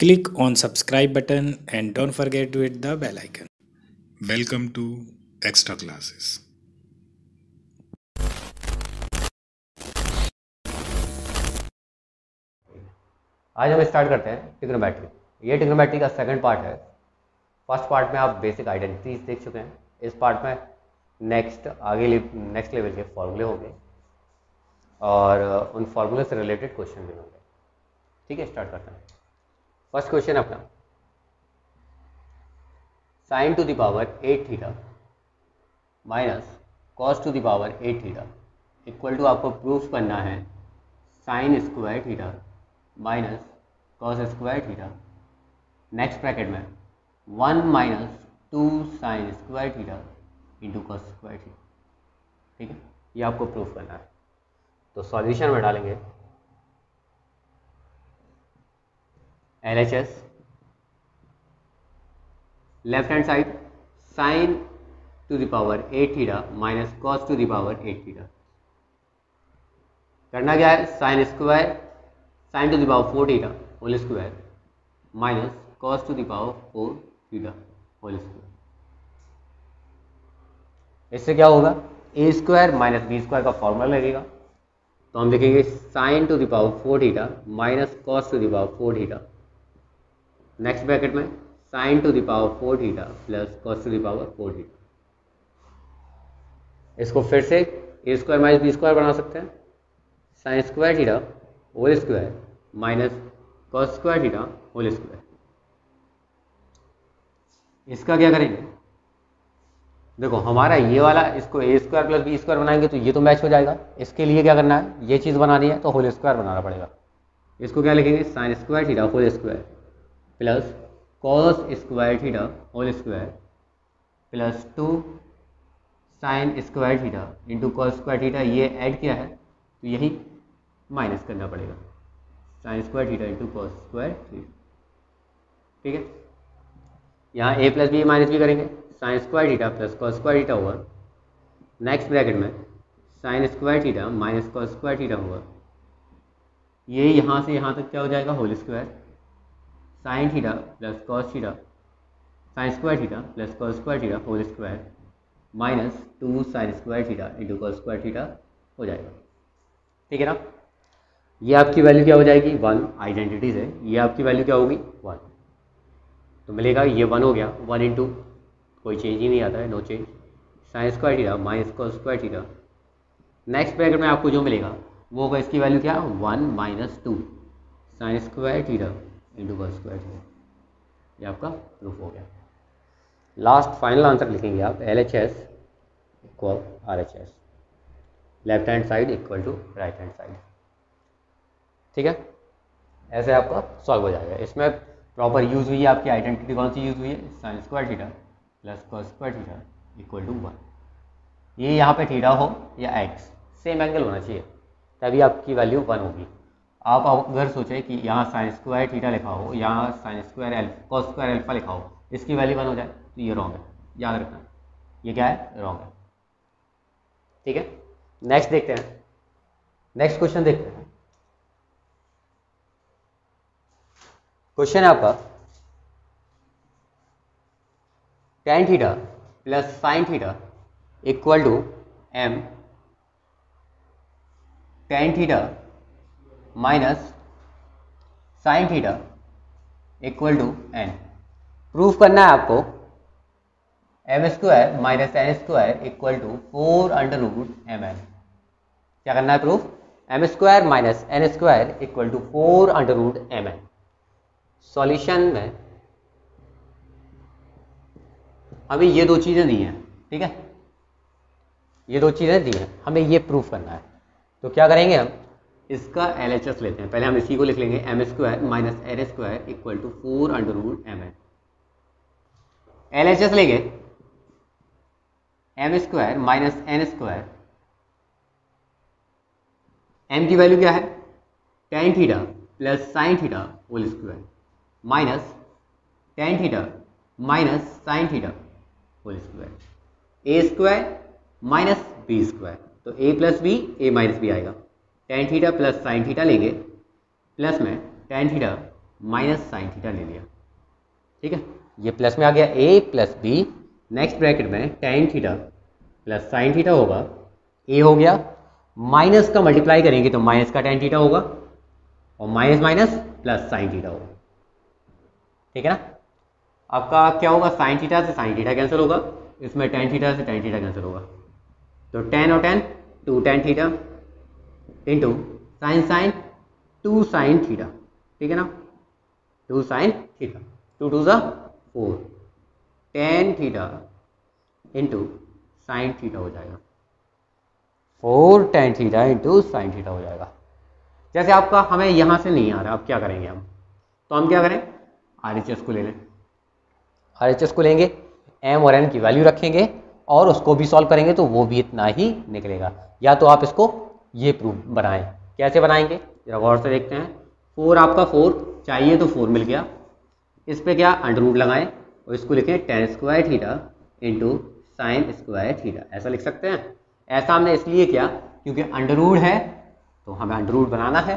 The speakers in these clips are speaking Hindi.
Click on subscribe button and don't forget to hit the bell icon. Welcome to Extra Classes. आज हम स्टार्ट करते हैं ट्रिग्नोमेट्री। ये ट्रिग्नोमेट्री का सेकंड पार्ट है। फर्स्ट पार्ट में आप बेसिक आइडेंटिटीज देख चुके हैं। इस पार्ट में नेक्स्ट लेवल के फॉर्मूले होंगे और उन फॉर्मूले से रिलेटेड क्वेश्चन भी होंगे। ठीक है, स्टार्ट करते हैं। फर्स्ट क्वेश्चन अपना sin to the power 8 theta minus cos to the power 8 theta equal to आपको प्रूफ करना है sin square theta minus cos square theta, next bracket में 1 minus 2 sin square theta into cos square theta. ठीक है, ये आपको प्रूफ करना है। तो सॉल्यूशन में डालेंगे LHS, left hand side sin to the power 8 theta minus cos to the power 8 theta. करना क्या है, sin to the power 4 theta whole square minus cos to the power 4 theta whole square. इससे क्या होगा, A square minus B square का फॉर्मूला लगेगा। तो हम लिखेंगे sin to the power 4 theta minus cos to the power 4 theta, next bracket में sin to the power 4 theta plus cos to the power 4 theta. इसको फिर से A square minus B square बना सकते हैं, sin square theta whole square minus cos square theta whole square. इसका क्या करेंगे, देखो हमारा ये वाला, इसको A square plus B square बनाएंगे तो ये तो मैच हो जाएगा। इसके लिए क्या करना है, ये चीज़ बनानी है तो होल स्क्वायर बनाना पड़ेगा। इसको क्या लिखेंगे, sin square theta whole square plus cos square theta whole square plus 2 sin square theta into cos square theta. ये ऐड किया है तो यही माइनस करना पड़ेगा, sin square theta into cos square theta. ठीक है, यहाँ a प्लस बी माइनस भी करेंगे, sin square theta plus cos square theta होगा, नेक्स्ट ब्रैकेट में sin square theta minus cos square theta होगा। ये यहाँ से यहाँ तक क्या हो जाएगा, whole square sin theta plus cos theta, sin square theta plus cos square theta whole square minus 2 sin square theta into cos square theta हो जाएगा। ठीक है ना, ये आपकी वैल्यू क्या हो जाएगी, 1। आइडेंटिटीज है, ये आपकी वैल्यू क्या होगी, 1। तो मिलेगा ये 1 हो गया, 1 इंटू कोई चेंज ही नहीं आता है, no change, sin square theta minus cos square theta. Next bracket में आपको जो मिलेगा वो होगा, इसकी वैल्यू क्या, 1 minus 2 sin square theta into cos square theta. ये आपका प्रूफ हो गया। लास्ट फाइनल आंसर लिखेंगे आप LHS equal RHS, left hand side equal to right hand side. ठीक है, ऐसे आपका सॉल्व हो जाएगा। इसमें प्रॉपर यूज़ हुई है आपकी आइडेंटिटी, कौन सी यूज़ हुई है, sin square theta plus cos square theta equal to 1। ये यहाँ पे थीटा हो या x सेम एंगल होना चाहिए, तभी आपकी वैल्यू 1 होगी। आप अगर सोचें कि यहाँ sin स्क्वायर थीटा लिखा हो, यहाँ sin square cos square alpha लिखा हो, इसकी वैल्यू 1 हो जाए तो ये रॉन्ग है, याद रखना। ये क्या है, रॉन्ग है। ठीक है, नेक्स्ट देखते हैं, नेक्स्ट क्वेश्चन देखते हैं। क्वेश्चन है आपका tan theta plus sin theta equal to m tan theta minus sin theta equal to n। Proof करना है आपको m square minus n square equal to 4 under root mn। क्या करना है proof, m square minus n square equal to 4 under root mn। Solution में हमें ये दो चीज़ें दी हैं। ठीक है, ये दो चीज़ें दी हैं, हमें ये प्रूफ करना है। तो क्या करेंगे, हम इसका LHS लेते हैं। पहले हम इसी को लिख लेंगे, m square minus n square equal to 4 under root mn। LHS लेंगे, m square minus n square, m की वैल्यू क्या है, tan theta plus sin theta whole square minus tan theta minus sin theta whole square, a square minus B square. तो a plus b, a minus b आएगा, tan theta plus sin theta लेंगे प्लस में tan theta minus sine theta ले लिया, ठीक है। ये प्लस में आ गया ए प्लस बी, नेक्स्ट ब्रैकेट में tan theta plus sine theta होगा, ए हो गया, माइनस का मल्टीप्लाई करेंगे तो माइनस का टेन थीटा होगा और minus minus plus sine theta होगा, ठीक है ना। आपका क्या होगा, साइन थीटा से साइन थीटा कैंसिल होगा, इसमें टेन थीटा से टेन थीटा कैंसिल होगा, तो टेन और tan two tan theta into sine sine two sine theta, ठीक है ना, two sine theta, two two ज़ा 4, tan theta into sine theta हो जाएगा, 4 tan theta into sine theta हो जाएगा। जैसे आपका हमें यहाँ से नहीं आ रहा, अब क्या करेंगे हम, तो हम क्या करें, RHS को ले लें, RHS को लेंगे, m और n की वैल्यू रखेंगे और उसको भी सॉल्व करेंगे तो वो भी इतना ही निकलेगा। या तो आप इसको ये प्रूफ बनाएं, कैसे बनाएंगे जरा गौर से देखते हैं। 4 आपका 4 चाहिए तो 4 मिल गया, इस पे क्या अंडर रूट लगाएं और इसको लिखें ten square theta into sine square theta, ऐसा लिख सकते हैं। ऐसा हमने इसलिए किया क्योंकि अंडर रूट है तो हमें अंडर रूट बनाना है।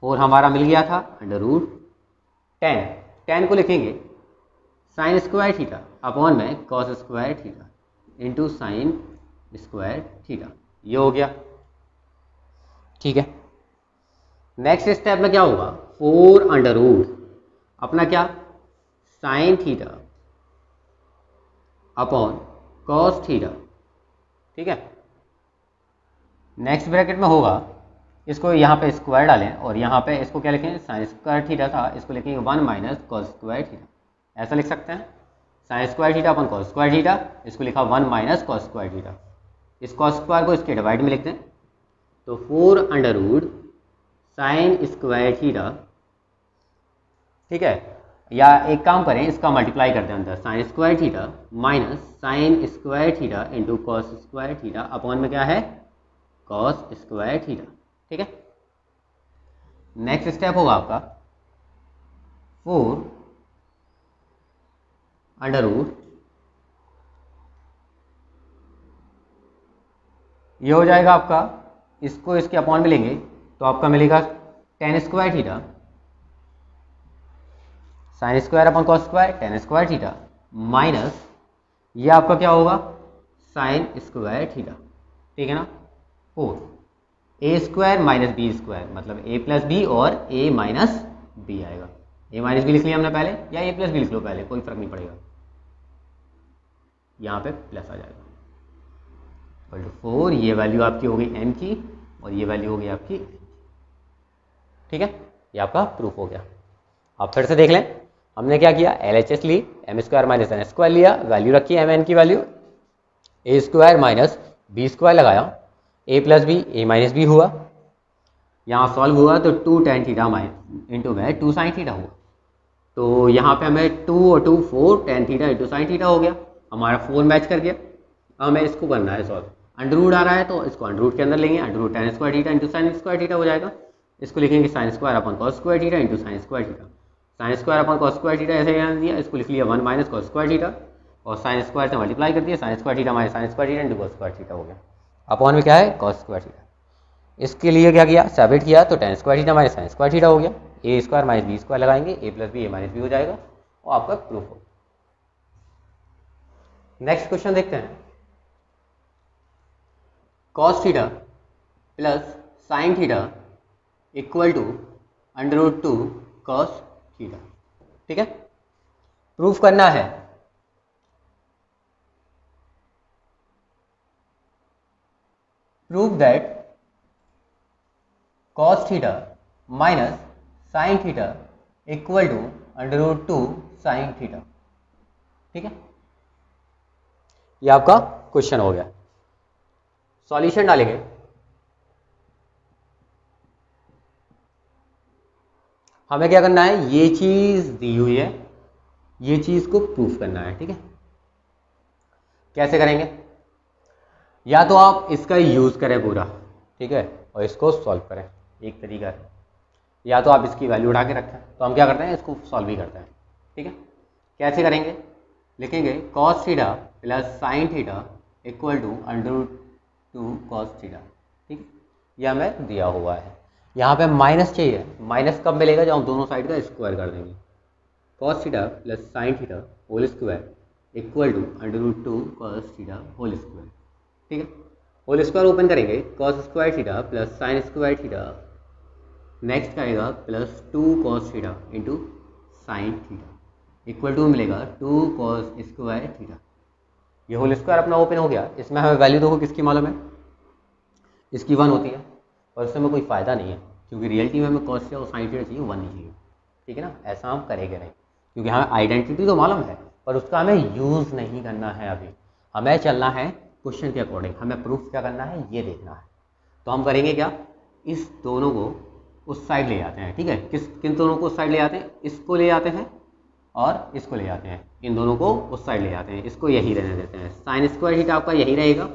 4 हमारा मिल गया था, अंडर रूट 10 को लिखेंगे साइन स्क्वायर थीटा अपॉन में cos square theta into sine square theta, ये हो गया, ठीक है। नेक्स्ट स्टेप में क्या होगा, 4 अंडर रूट अपना क्या sine theta upon cos theta, ठीक है। नेक्स्ट ब्रैकेट में होगा, इसको यहाँ पे स्क्वायर डालें और यहाँ पे इसको क्या लिखें, साइन स्क्वायर थीटा था, इसको लिखेंगे 1 माइनस कॉस स्क्वायर थीटा, ऐसा लिख सकते हैं। Sine square theta upon cos square theta, इसको लिखा 1 माइनस कॉस स्क्वायर थीटा, इस कॉस स्क्वायर को इसके डिवाइड में लिखते हैं तो 4 under root sine square theta, ठीक है। या एक काम करें, इसका मल्टीप्लाई करते हैं अंदर, sign square theta minus sine square theta into cos square theta upon में क्या है कॉस स्क्वायर थीटा, ठीक है। नेक्स्ट स्टेप होगा आपका 4 अंडर रूट, ये हो जाएगा आपका, इसको इसके अपॉन में लेंगे तो आपका मिलेगा ten square theta sine square upon cos square ten square theta minus ये आपका क्या होगा साइन स्क्वायर थीटा, ठीक है ना। 4 ए स्क्वायर माइनस बी स्क्वायर मतलब ए प्लस बी और ए माइनस बी आएगा, ए माइनस बी लिख लिया हमने पहले या ए प्लस बी लिख लो पहले, कोई फर्क नहीं पड़ेगा, यहाँ पे प्लस आ जाएगा। 4 ये वैल्यू आपकी हो गई m की और ये वैल्यू हो गई आपकी, ठीक है। ये आपका प्रूफ हो गया। आप फिर से देख लें, हमने क्या किया, LHS ली, m square minus n square लिया, वैल्यू रखी m n की value, a square minus b square लगाया, a plus B a minus B हुआ, यहाँ सॉल्व हुआ तो 2 tan थीटा माइनस इंटू में 2 साइन थीटा हुआ, तो यहाँ पे हमें 2 और 2 4 tan theta into sine theta हो गया, हमारा 4 मैच कर गया। हमें इसको करना है सॉल्व, अंडर रूट आ रहा है तो इसको अंडर रूट के अंदर लेंगे, under root tan square theta into sine square theta हो जाएगा, इसको लिखेंगे sine square upon cos square theta into sine square theta, sine square upon cos square theta ऐसे यहाँ दिया, इसको लिख लिया 1 माइनस कॉस स्क्वायर थीटा और साइन स्क्वायर से मल्टीप्लाई कर दिया, sine square theta minus sine square theta into cos square theta हो गया, अपॉन में क्या है कॉस स्क्वायर थीटा। इसके लिए क्या किया, सेपरेट किया तो ten square theta minus sine square theta हो गया, ए स्क्वायर माइनस बी स्क्वायर लगाएंगे, ए plus b a minus B हो जाएगा और आपका प्रूफ हो। नेक्स्ट क्वेश्चन देखते हैं, cos theta plus sine theta equal to under root 2 cos theta, ठीक है। प्रूफ करना है, prove that cos theta minus sine theta equal to under root 2 sine theta, ठीक है। ये आपका क्वेश्चन हो गया। सॉल्यूशन डालेंगे, हमें क्या करना है, ये चीज दी हुई है, ये चीज को प्रूफ करना है, ठीक है। कैसे करेंगे, या तो आप इसका यूज करें पूरा, ठीक है, और इसको सॉल्व करें, एक तरीका है, या तो आप इसकी वैल्यू उठा के रखें, तो हम क्या करते हैं इसको सॉल्व ही करते हैं, ठीक है। कैसे करेंगे, लिखेंगे cos theta plus sine theta equal to under root 2 cos theta, ठीक है, यह हमें दिया हुआ है। यहाँ पे माइनस चाहिए, माइनस कब मिलेगा जब हम दोनों साइड का स्क्वायर कर देंगे। Cos theta plus sine theta whole square equal to under root 2 cos theta whole square. ठीक है, होल स्क्वायर ओपन करेंगे, cos square theta plus sine square theta, next आएगा plus 2 cos theta into sine theta equal to मिलेगा 2 कॉस स्क्वायर थीटा। ये होल स्क्वायर अपना ओपन हो गया। इसमें हमें वैल्यू देखो किसकी मालूम है, इसकी 1 होती है, और इसमें कोई फ़ायदा नहीं है क्योंकि रियलिटी में हमें कॉस और साइन थीटा चाहिए, 1 नहीं चाहिए। ठीक है ना, ऐसा हम करेंगे नहीं, क्योंकि हमें आइडेंटिटी तो मालूम है पर उसका हमें यूज़ नहीं करना है। अभी हमें चलना है क्वेश्चन के अकॉर्डिंग, हमें प्रूफ क्या करना है ये देखना है। तो हम करेंगे क्या, इस दोनों को उस साइड ले जाते हैं। ठीक है, किन दोनों को उस साइड ले जाते हैं, इसको ले जाते हैं और इसको ले जाते हैं, इन दोनों को उस साइड ले जाते हैं, इसको यही रहने देते हैं। साइन स्क्वायर थीटा आपका यही रहेगा,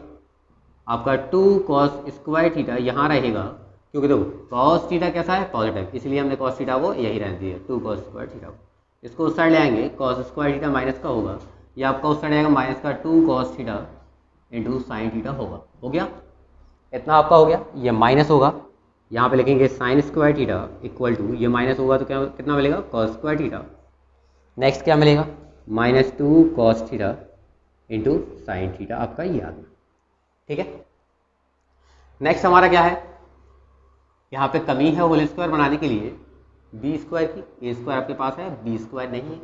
आपका 2 कॉस स्क्वायर थीटा यहाँ रहेगा, क्योंकि देखो कॉस थीटा कैसा है पॉजिटिव, इसलिए हमने कॉस थीटा को यही रहने दिया 2 कॉस स्क्वायर थीटा को। इसको उस साइड ले आएंगे, कॉस स्क्वायर थीटा माइनस का होगा, ये आपका उस साइड आएगा माइनस का 2 cos theta into sine theta होगा। हो गया, इतना आपका हो गया। ये माइनस होगा, यहाँ पे लिखेंगे sine square theta equal to, ये माइनस होगा तो क्या कितना मिलेगा, कॉस स्क्वायर थीटा। नेक्स्ट क्या मिलेगा, minus 2 cos theta into sine theta, आपका ये आ गया। ठीक है, नेक्स्ट हमारा क्या है, यहाँ पे कमी है होल स्क्वायर बनाने के लिए बी स्क्वायर की। ए स्क्वायर आपके पास है, बी स्क्वायर नहीं है,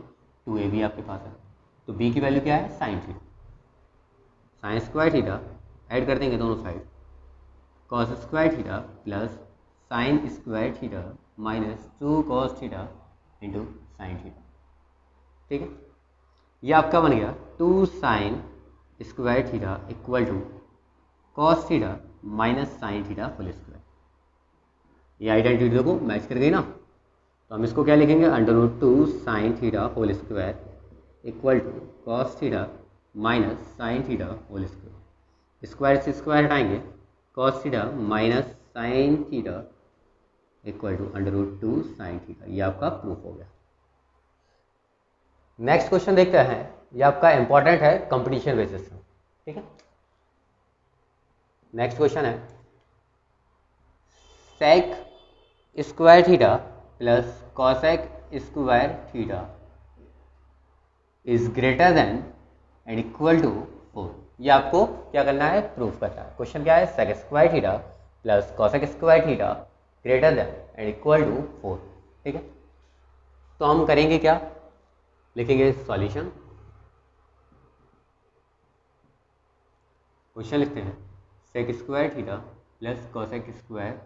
2ab आपके पास है, तो बी की वैल्यू क्या है, sine theta. Sine square theta add कर देंगे दोनों side, cos square theta plus sine square theta minus 2 cos theta into sine theta. ठीक है, ये आपका बन गया 2 sine square theta equal to cos theta minus sine theta whole square. ये आइडेंटिटी को मैच कर गई ना, तो हम इसको क्या लिखेंगे, under root 2 sine theta whole square equal to cos theta minus sine theta whole square. Square से स्क्वायर हटाएंगे, cos theta minus sine theta equal to under root 2 sine theta. ये आपका प्रूफ हो गया। नेक्स्ट क्वेश्चन देखते हैं, ये आपका इंपॉर्टेंट है कंपटीशन बेसिस में। ठीक है, नेक्स्ट क्वेश्चन है sec square theta plus cosec square theta is greater than and equal to 4। ये आपको क्या करना है, प्रूफ करना है। क्वेश्चन क्या है, sec square theta plus cosec square theta greater than and equal to 4। ठीक है, तो हम करेंगे क्या, लिखेंगे सॉल्यूशन। क्वेश्चन लिखते हैं sec square theta plus cosec square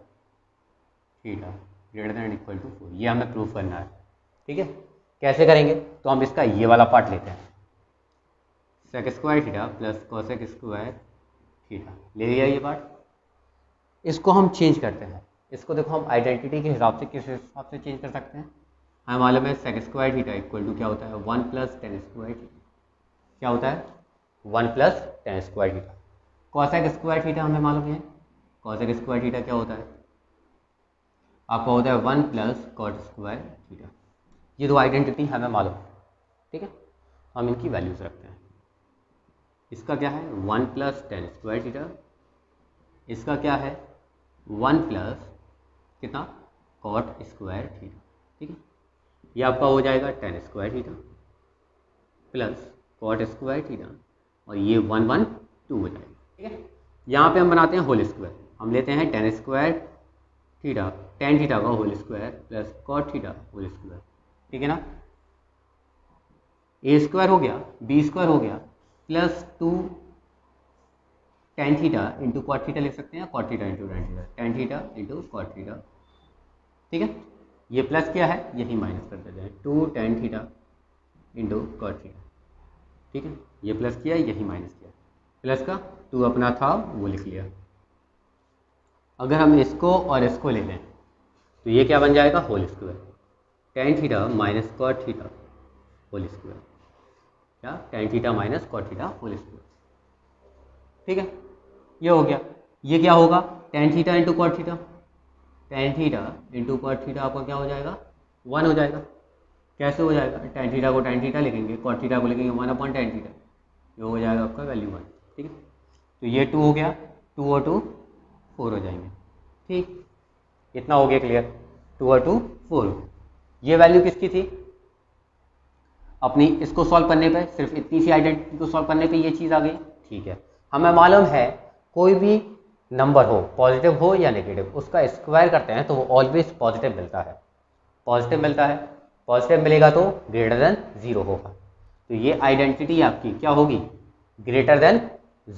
theta greater than equal to 4। ये हमें प्रूफ करना है। ठीक है, कैसे करेंगे, तो हम इसका ये वाला पार्ट लेते हैं, sec square theta plus cosec square theta ले लिया ये पार्ट। इसको हम चेंज करते हैं, इसको देखो हम आइडेंटिटी के हिसाब से किस हिसाब से चेंज कर सकते हैं। हमें मालूम है sec square theta equal to क्या होता है, 1 प्लस टेन स्क्वायर थीटा। क्या होता है, 1 plus ten square theta. Cosec square theta हमें मालूम है, कॉसेक स्क्वायर थीटा क्या होता है, आपका होता है 1 प्लस कॉट स्क्वायर थीटा। ये दो आइडेंटिटी हमें मालूम है। ठीक है, हम इनकी वैल्यूज रखते हैं। इसका क्या है, 1 प्लस टेन स्क्वायर थीटा, इसका क्या है 1 प्लस कितना, कॉट स्क्वायर थीटा। ठीक है, ये आपका हो जाएगा tan square theta plus cot square theta, और ये 1 1 2 हो जाएगा। ठीक है, यहाँ पे हम बनाते हैं होल स्क्वायर, हम लेते हैं tan square theta, tan theta का whole square plus cot theta whole square. ठीक है ना, ए स्क्वायर हो गया, बी स्क्वायर हो गया, plus 2 tan theta into cot theta लिख सकते हैं, cot theta into tan theta, tan theta into cot theta. ठीक है, ये प्लस क्या है, यही माइनस कर देते हैं, 2 tan theta into cot theta. ठीक है, ये प्लस किया, यही माइनस किया, प्लस का 2 अपना था वो लिख लिया। अगर हम इसको और इसको ले लें तो ये क्या बन जाएगा, whole square, tan theta minus cot theta whole square, क्या tan theta minus cot theta whole square. ठीक है, ये हो गया। ये क्या होगा, tan theta into cot theta, tan theta into cot theta आपका क्या हो जाएगा, 1 हो जाएगा। कैसे हो जाएगा, टेन थीटा को टेन थीटा लिखेंगे, कॉट थीटा को लिखेंगे 1 अपॉन टेन थीटा, ये हो जाएगा आपका वैल्यू 1। ठीक है, तो ये 2 हो गया, 2 और 2 4 हो जाएंगे। ठीक, कितना हो गया क्लियर, 2 और 2 4। ये वैल्यू किसकी थी, अपनी इसको सॉल्व करने पे, सिर्फ इतनी सी आइडेंटिटी को सॉल्व करने पे ये चीज़ आ गई। ठीक है, हमें मालूम है कोई भी नंबर हो, पॉजिटिव हो या नेगेटिव, उसका स्क्वायर करते हैं तो वो ऑलवेज पॉजिटिव मिलता है, पॉजिटिव मिलता है। पॉजिटिव मिलेगा तो ग्रेटर देन 0 होगा, तो ये आइडेंटिटी आपकी क्या होगी, ग्रेटर देन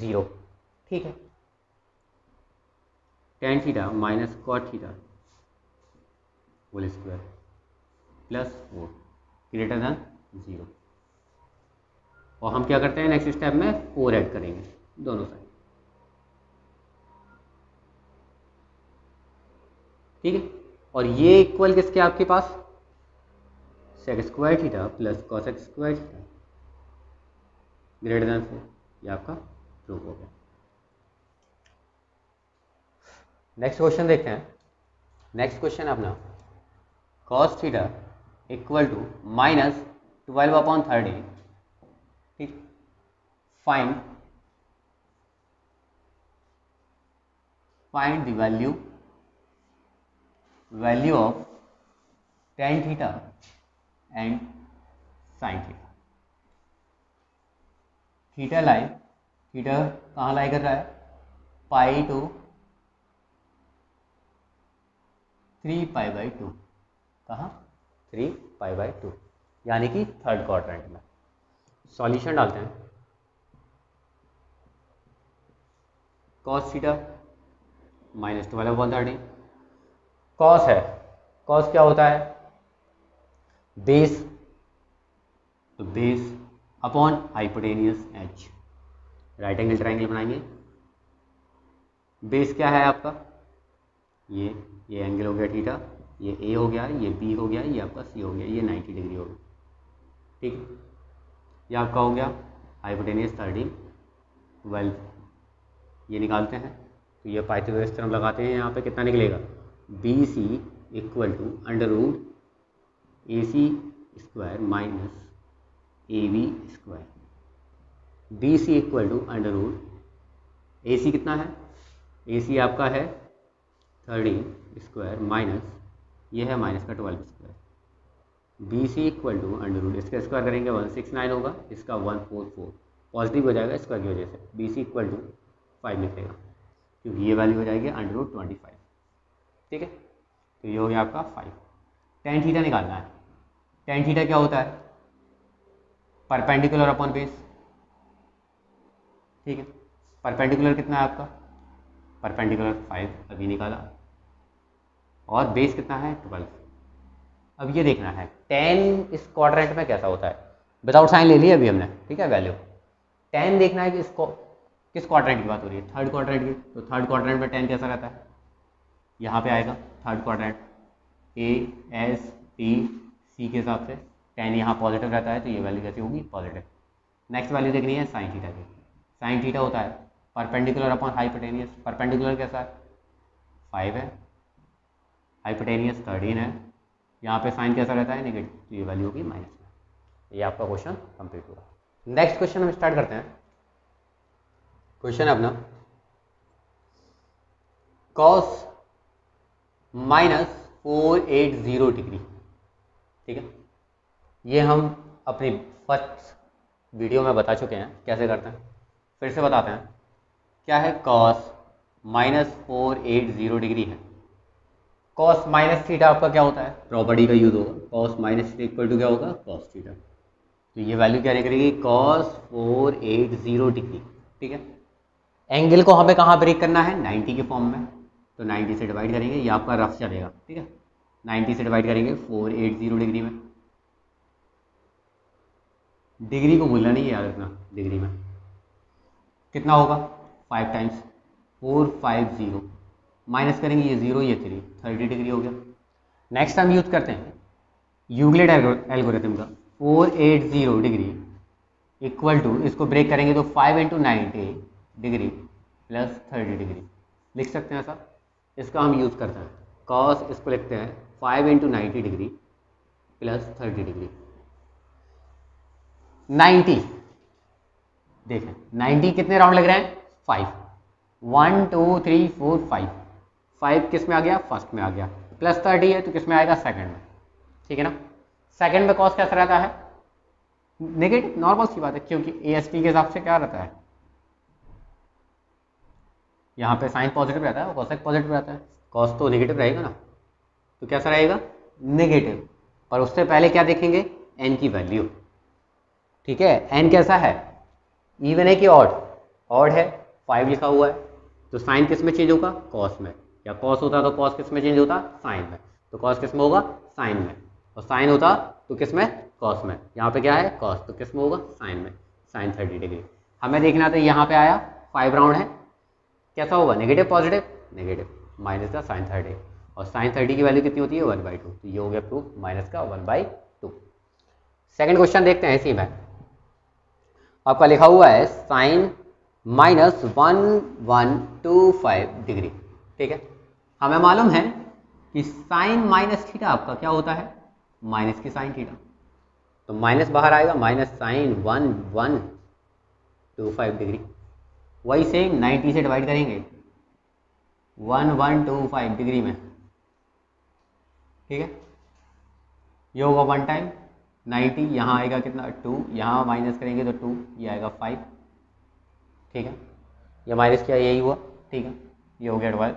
0। ठीक है, tan theta minus cot theta whole square plus 4 greater than 0। और हम क्या करते हैं नेक्स्ट स्टेप में 4 ऐड करेंगे दोनों साइड। ठीक है, और ये इक्वल किसके आपके पास, sec square theta plus cosec square theta greater than 4। ये आपका प्रूफ हो गया। नेक्स्ट क्वेश्चन देखते हैं। नेक्स्ट क्वेश्चन अपना cos theta equal to minus 12/13। ठीक, find the value of tan theta and sin theta. Theta lie, theta कहाँ लाई कर रहा है, पाई टू 3π/2, कहाँ 3π/2, यानी कि थर्ड क्वाड्रेंट में। सॉल्यूशन डालते हैं, कॉस थीटा माइनस 12/13, कॉस है, कॉस क्या होता है, बेस, तो base upon hypotenuse H, right angle triangle बनाएंगे। बेस क्या है आपका, ये एंगल हो गया थीटा, ये ए हो गया, ये बी हो गया, ये आपका सी हो गया, ये 90 डिग्री हो गया। ठीक है, ये आपका हो गया हाइपोटेनियस 13 12, ये निकालते हैं तो ये पाइथागोरस थ्योरम लगाते हैं। यहाँ पे कितना निकलेगा, B C equal to under root A C square minus A B square. B C equal to under root A C कितना है, ए सी आपका है 13 स्क्वायर माइनस ये है माइनस का 12 square. B C equal to under root, इसका स्क्वायर करेंगे 169 होगा, इसका 144 पॉजिटिव हो जाएगा स्क्वायर की वजह से, बी सी इक्वल टू 5 निकलेगा क्योंकि ये वैल्यू हो जाएगी अंडर रूट 25। ठीक है, तो ये हो गया आपका 5। tan थीटा निकालना है। tan थीटा क्या होता है, परपेंडिकुलर अपॉन बेस। ठीक है, परपेंडिकुलर कितना है आपका, परपेंडिकुलर 5 अभी निकाला, और बेस कितना है 12। अब ये देखना है tan इस क्वाड्रेंट में कैसा होता है, विदाउट साइन ले लिया अभी हमने। ठीक है, वैल्यू tan देखना है कि इसको किस क्वाड्रेंट की बात हो रही है, थर्ड क्वाड्रेंट की। तो थर्ड क्वाड्रेंट में tan कैसा रहता है, यहाँ पे आएगा third quadrant A S T C के हिसाब से, tan यहाँ पॉजिटिव रहता है तो ये वैल्यू कैसी होगी, पॉजिटिव। नेक्स्ट वैल्यू देखनी है साइन थीटा की। साइन थीटा होता है परपेंडिकुलर अपॉन हाइपोटेनियस। परपेंडिकुलर कैसा है, 5 है, हाइपोटेनियस 13 है, यहाँ पे साइन कैसा रहता है, नेगेटिव, तो ये वैल्यू होगी माइनस में। ये आपका क्वेश्चन कंप्लीट हुआ। नेक्स्ट क्वेश्चन हम स्टार्ट करते हैं। क्वेश्चन है अपना कॉस माइनस 480 डिग्री। ठीक है, ये हम अपनी फर्स्ट वीडियो में बता चुके हैं कैसे करते हैं, फिर से बताते हैं। क्या है, कॉस माइनस 480 डिग्री है। कॉस माइनस थीटा आपका क्या होता है, प्रॉपर्टी का यूज होगा, cos minus theta equal to क्या होगा, कॉस थीटा। तो ये वैल्यू क्या निकलेगी, कॉस 480 डिग्री। ठीक है, एंगल को हमें कहाँ ब्रेक करना है, 90 के फॉर्म में, तो 90 से डिवाइड करेंगे, ये आपका रफ चलेगा। ठीक है, 90 से डिवाइड करेंगे 480 डिग्री में। डिग्री को भूलना नहीं है, याद रखना, डिग्री में कितना होगा, 5 टाइम्स 450, माइनस करेंगे ये 0 ये 3, 30 डिग्री हो गया। नेक्स्ट हम यूज करते हैं यूक्लिड एल्गोरिथम का, 480 डिग्री इक्वल टू, इसको ब्रेक करेंगे तो 5 × 90 डिग्री प्लस 30 डिग्री लिख सकते हैं ऐसा। इसका हम यूज़ करते हैं कॉस, इसको लिखते हैं 5 × 90 डिग्री प्लस 30 डिग्री। 90 देखें, 90 कितने राउंड लग रहे हैं, 5, 1 2 3 4 5, 5 किस में आ गया, फर्स्ट में आ गया, प्लस 30 है तो किस में आएगा, सेकंड में, ठीक है ना। सेकंड में कॉस कैसा रहता है, नेगेटिव, नॉर्मल सी बात है, क्योंकि AST के हिसाब से क्या रहता है, यहाँ पे साइन पॉजिटिव रहता है और कॉसेक पॉजिटिव रहता है, कॉस तो नेगेटिव रहेगा ना, तो कैसा रहेगा, नेगेटिव। पर उससे पहले क्या देखेंगे, n की वैल्यू, ठीक है। n कैसा है, इवन है कि ऑड, ऑड है, 5 लिखा हुआ है, तो साइन किस में चेंज होगा, कॉस में, या कॉस होता तो कॉस किस में चेंज होता, साइन में, तो कॉस किस में होगा, साइन में, और साइन होता तो किस में, कॉस में। यहाँ पे क्या है, कॉस, तो किस में होगा, साइन में, साइन 30 डिग्री। हमें देखना था यहाँ पे आया 5 राउंड है, कैसा होगा, नेगेटिव पॉजिटिव, नेगेटिव, माइनस का साइन 30, और साइन 30 की वैल्यू कितनी होती है, 1/2, तो ये हो गया प्रूफ, माइनस का 1/2। सेकंड क्वेश्चन देखते हैं, इसी में आपका लिखा हुआ है साइन -1125 डिग्री, ठीक है। हमें मालूम है कि साइन माइनस थीटा आपका क्या होता है, माइनस की साइन थीटा, तो माइनस बाहर आएगा, माइनस साइन 1125 डिग्री, वही सेम 90 से डिवाइड करेंगे 1125 डिग्री में, ठीक है। ये होगा 1 टाइम 90, यहाँ आएगा कितना 2, यहाँ माइनस करेंगे तो 2, ये आएगा 5, ठीक है। ये माइनस किया, यही हुआ, ठीक है। ये हो गया 12,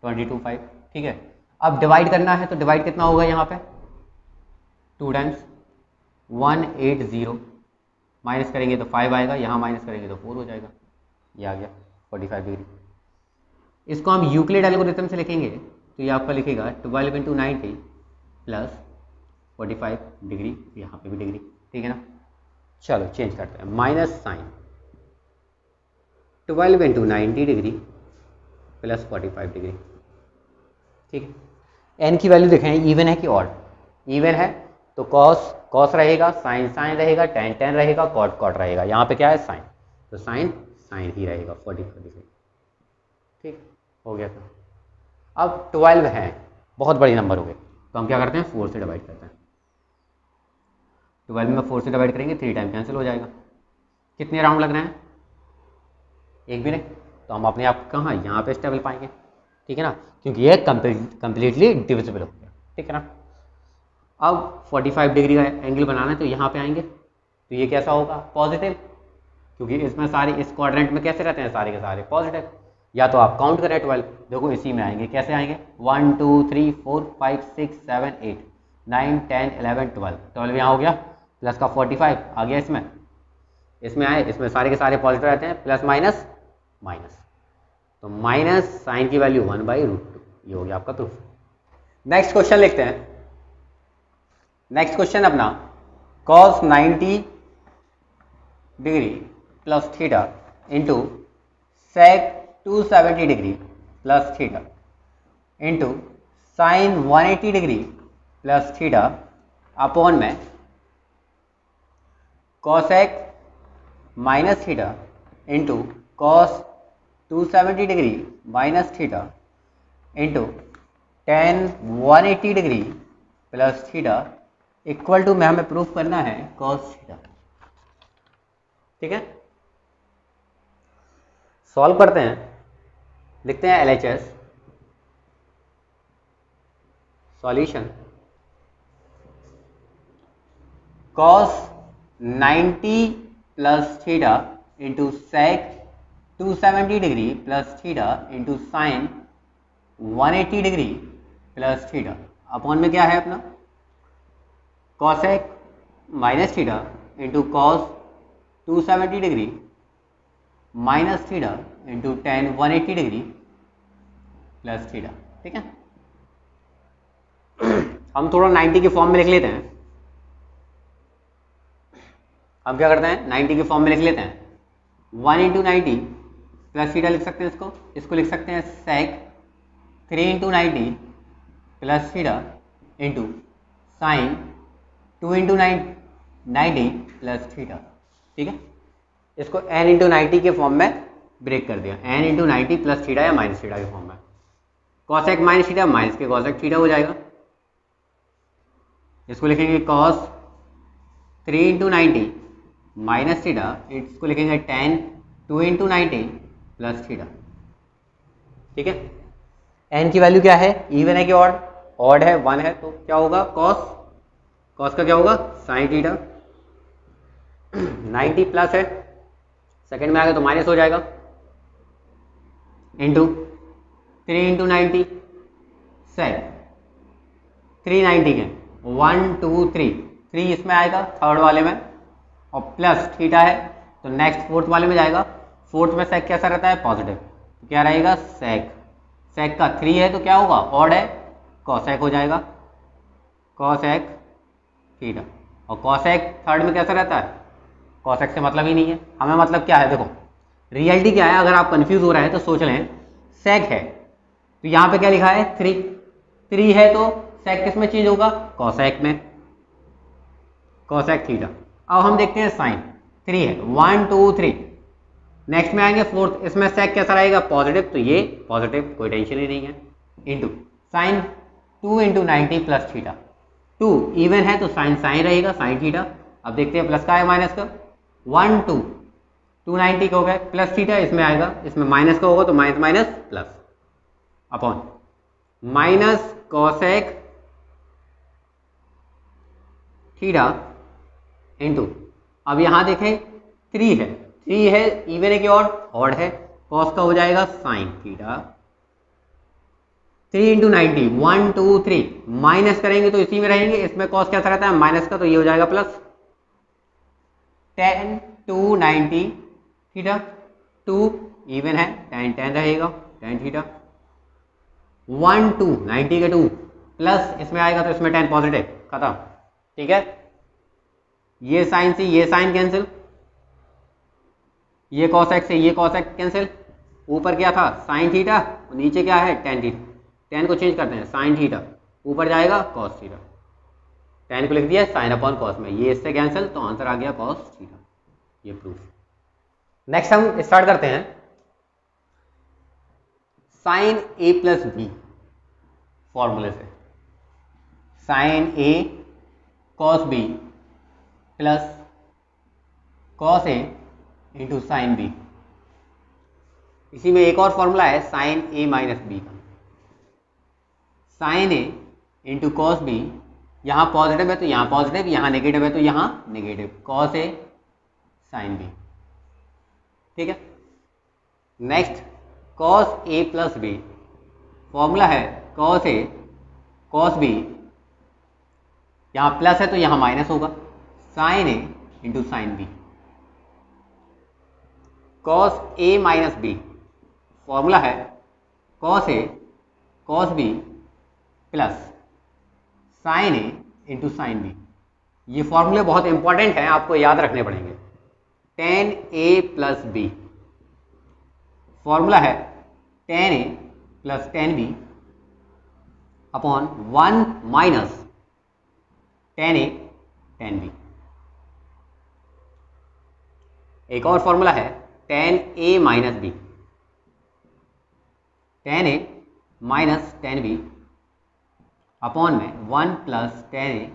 22 5, ठीक है। अब डिवाइड करना है तो डिवाइड कितना होगा, यहाँ पे 2 टाइम्स 180, माइनस करेंगे तो 5 आएगा, यहाँ माइनस करेंगे तो 4 हो जाएगा, ये आ गया 45 डिग्री। इसको हम यूक्लिड एल्गोरिथम से लिखेंगे तो ये आपका लिखेगा 12 × 90 प्लस 45 डिग्री, यहाँ पे भी डिग्री, ठीक है ना। चलो चेंज करते हैं, minus sine 12 × 90 degree plus 45 degree, ठीक है। एन की वैल्यू देखें, इवन है कि ऑड, इवन है तो कॉस कॉस रहेगा, साइन साइन रहेगा, टेन टेन रहेगा, कॉट कॉट रहेगा, यहाँ पे क्या है, साइन, तो साइन साइन ही रहेगा 45 डिग्री, ठीक हो गया था। अब 12 है, बहुत बड़े नंबर हो गए, तो हम क्या करते हैं, 4 से डिवाइड करते हैं। 12 में 4 से डिवाइड करेंगे, 3 टाइम कैंसिल हो जाएगा। कितने राउंड लग रहे हैं, एक भी नहीं, तो हम अपने आप कहाँ, यहाँ पे स्टेबल पाएंगे, ठीक है ना, क्योंकि ये कंप्लीटली डिविजिबल हो गया, ठीक है ना। अब 45 डिग्री का एंगल बनाना है तो यहाँ पे आएंगे, तो ये कैसा होगा, पॉजिटिव, क्योंकि इसमें सारे इस क्वाड्रेंट में कैसे रहते हैं, सारे के सारे पॉजिटिव। या तो आप काउंट करें 12, देखो इसी में आएंगे, कैसे आएंगे, 1 2 3 4 5 6 7 8 9 10 11 12, 12 यहाँ हो गया, प्लस का 45 आ गया, इसमें आए, इसमें सारे के सारे पॉजिटिव रहते हैं, प्लस माइनस माइनस, तो माइनस साइन की वैल्यू 1/√2, ये हो गया आपका प्रूफ। नेक्स्ट क्वेश्चन लिखते हैं। नेक्स्ट क्वेश्चन अपना cos 90 degree plus theta into sec 270 degree plus theta into sine 180 degree plus theta upon में cosec minus theta into cos 270 degree minus theta into tan 180 degree plus theta equal to में हमें प्रूफ करना है cos थीटा, ठीक है। सॉल्व करते हैं, लिखते हैं LHS solution cos 90 plus theta into sec 270 degree plus theta into sine 180 degree plus theta upon में क्या है अपना cosec minus theta into cos 270 degree minus theta into tan 180 degree plus theta, ठीक है। हम थोड़ा 90 के फॉर्म में लिख लेते हैं। हम क्या करते हैं, 90 के फॉर्म में लिख लेते हैं, 1 × 90 प्लस थीटा लिख सकते हैं, इसको लिख सकते हैं sec 3 × 90 plus theta into sign 2 × 90 plus theta, ठीक है। इसको n × 90 के फॉर्म में ब्रेक कर दिया, n × 90 प्लस थीटा या माइनस थीटा के फॉर्म में, cosec माइनस थीटा माइनस के cosec थीटा हो जाएगा। इसको लिखेंगे cos 3 × 90 माइनस थीटा, इसको लिखेंगे tan 2 × 90 प्लस थीटा, ठीक है। एन की वैल्यू क्या है, इवन है कि ऑड, ऑड है 1 है, तो क्या होगा कॉस, कॉस का क्या होगा साइन थीटा। 90 प्लस है, सेकंड में आ गया तो माइनस हो जाएगा, इंटू 3 इंटू 90 सेक 390 के 1 2 3 3 इसमें आएगा थर्ड वाले में, और प्लस थीटा है तो नेक्स्ट फोर्थ वाले में जाएगा। फोर्थ में सेक कैसा रहता है पॉजिटिव, तो क्या रहेगा सेक, सेक का 3 है तो क्या होगा ऑड है, कॉसेक हो जाएगा, कॉसेक थीटा। और कॉसेक थर्ड में कैसा रहता है, कॉसेक से मतलब ही नहीं है, हमें मतलब क्या है, देखो रियलिटी क्या है, अगर आप कंफ्यूज हो रहे हैं तो सोच लें सेक है तो यहाँ पे क्या लिखा है 3, 3 है तो सेक किस में चेंज होगा कॉसेक में, कॉसेक थीटा। अब हम देखते हैं साइन, 3 है 1 2 3, नेक्स्ट में आएंगे फोर्थ, इसमें सेक कैसा रहेगा पॉजिटिव, तो ये पॉजिटिव कोई टेंशन ही नहीं है, into sine 2 into 90 plus theta, 2 even है तो साइन साइन रहेगा साइन थीटा। अब देखते हैं प्लस का है माइनस का, 1 2 290 का हो गया प्लस थीटा, इसमें आएगा, इसमें माइनस का होगा तो minus minus plus upon minus cosec theta into, अब यहां देखें 3 है, 3 है इवन है कि ऑड है, कॉस का हो जाएगा साइन थीटा, 3 इंटू 90 1 2 3 माइनस करेंगे तो इसी में रहेंगे, इसमें कॉस कैसा रहता है माइनस का, तो ये हो जाएगा प्लस 10 2 90 थीटा, 2 इवन है 10 10 रहेगा 10 थीटा, 1 2 90 के 2 प्लस इसमें आएगा तो इसमें 10 पॉजिटिव, खत्म, ठीक है। ये साइन से ये साइन कैंसिल, ये कॉसेक से ये कॉसेक कैंसिल, ऊपर क्या था साइन थीटा, नीचे क्या है टेन थीटा, 10 को चेंज करते हैं साइन थीटा, ऊपर जाएगा कॉस थीटा, 10 को लिख दिया साइन अपॉन कॉस में, ये इससे कैंसिल तो आंसर आ गया कॉस थीटा, ये प्रूफ। नेक्स्ट हम स्टार्ट करते हैं साइन ए प्लस बी फॉर्मूले से, sign A cos B plus cos A into sine B. इसी में एक और फॉर्मूला है साइन ए माइनस बी का, sign A into cos B, यहाँ पॉजिटिव है तो यहाँ पॉजिटिव, यहाँ नेगेटिव है तो यहाँ negative, cos A sine B, ठीक है। Next cos A plus B, formula है कॉस ए कॉस बी, यहाँ प्लस है तो यहाँ माइनस होगा, sine A into sine B, cos A minus B, formula है cos A cos B plus sine A into sine B. ये फॉर्मूले बहुत इंपॉर्टेंट हैं, आपको याद रखने पड़ेंगे। Tan A plus B, formula है tan A plus tan B upon 1 minus tan A tan B. एक और फॉर्मूला है tan A minus B, tan A minus tan B upon में 1 plus tan A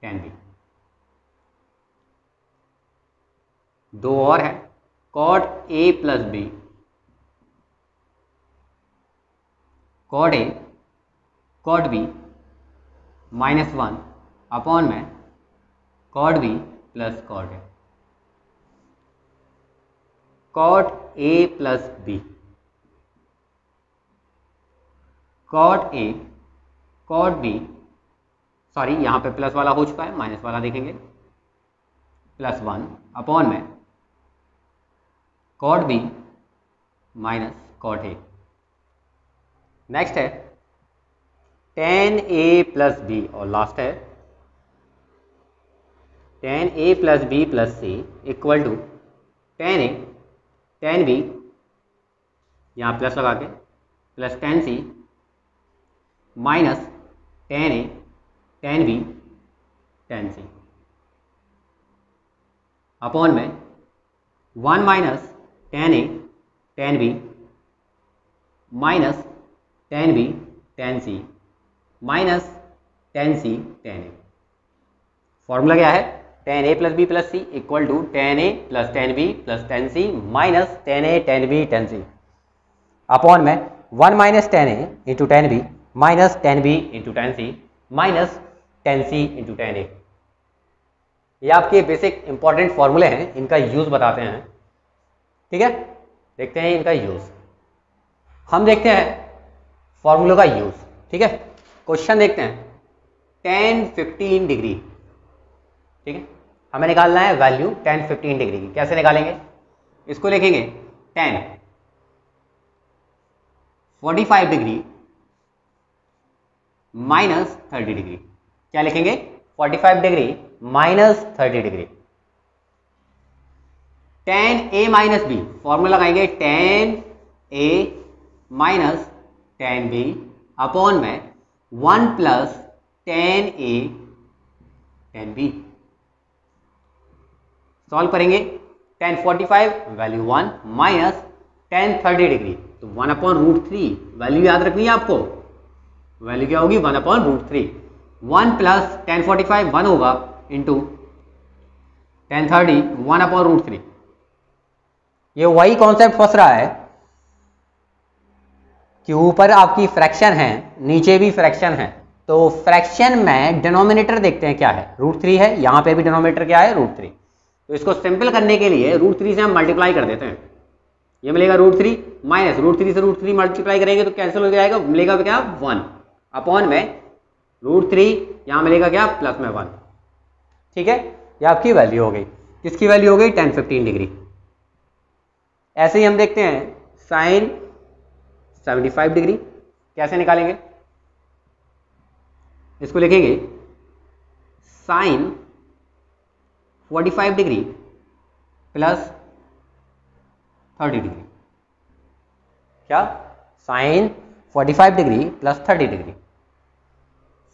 tan B. दो और है cot A plus B, cot A cot B minus 1 upon में cot B plus cot A. Cot A plus B, cot A cot B, sorry यहाँ पे प्लस वाला हो चुका है, माइनस वाला देखेंगे, प्लस 1 अपॉन में cot B minus cot A. Next है टेन ए प्लस बी, और लास्ट है tan A plus B plus C equal to tan A tan B, यहाँ प्लस लगा के plus tan C minus tan A tan B tan C upon में 1 minus tan A tan B minus tan B tan C minus tan C tan A. Formula क्या है tan A plus B plus C equal to tan A plus tan B plus tan C minus tan A tan B tan C upon में 1 minus 10a into 10b minus 10b into 10c minus 10c into 10a। ये आपके बेसिक इंपॉर्टेंट फॉर्मूले हैं, इनका यूज बताते हैं। ठीक है, देखते हैं इनका यूज। हम देखते हैं फॉर्मूले का यूज। ठीक है, क्वेश्चन देखते हैं। tan 15 डिग्री, ठीक है, हमें निकालना है वैल्यू tan 15 डिग्री की। कैसे निकालेंगे? इसको लिखेंगे tan 45 डिग्री माइनस 30 डिग्री। क्या लिखेंगे? 45 degree minus 30 degree. tan a minus B, formula लगाएंगे tan a minus tan b upon में 1 plus tan a tan b। Solve करेंगे। tan 45 value 1 minus tan 30 degree, तो 1 अपॉन रूट 3 वैल्यू याद रखनी है आपको। वैल्यू क्या होगी? 1 अपॉन रूट 3। 1 प्लस tan 45 1 होगा इंटू tan 30 1 अपॉन रूट 3। ये वही कॉन्सेप्ट फंस रहा है कि ऊपर आपकी फ्रैक्शन है, नीचे भी फ्रैक्शन है, तो फ्रैक्शन में डिनोमिनेटर देखते हैं क्या है, रूट 3 है। यहां पे भी डिनोमिनेटर क्या है? रूट 3। तो इसको सिंपल करने के लिए रूट 3 से हम मल्टीप्लाई कर देते हैं। ये मिलेगा रूट 3 माइनस रूट 3 से रूट 3 मल्टीप्लाई करेंगे तो कैंसिल हो जाएगा, मिलेगा क्या? 1 अपॉन में रूट 3, यहां मिलेगा क्या? प्लस में 1। ठीक है, ये आपकी वैल्यू हो गई। किसकी वैल्यू हो गई? tan 15 degree. ऐसे ही हम देखते हैं साइन 75 डिग्री। कैसे निकालेंगे? इसको लिखेंगे साइन 45 डिग्री प्लस 30 डिग्री। क्या? Sine 45 degree plus 30 degree.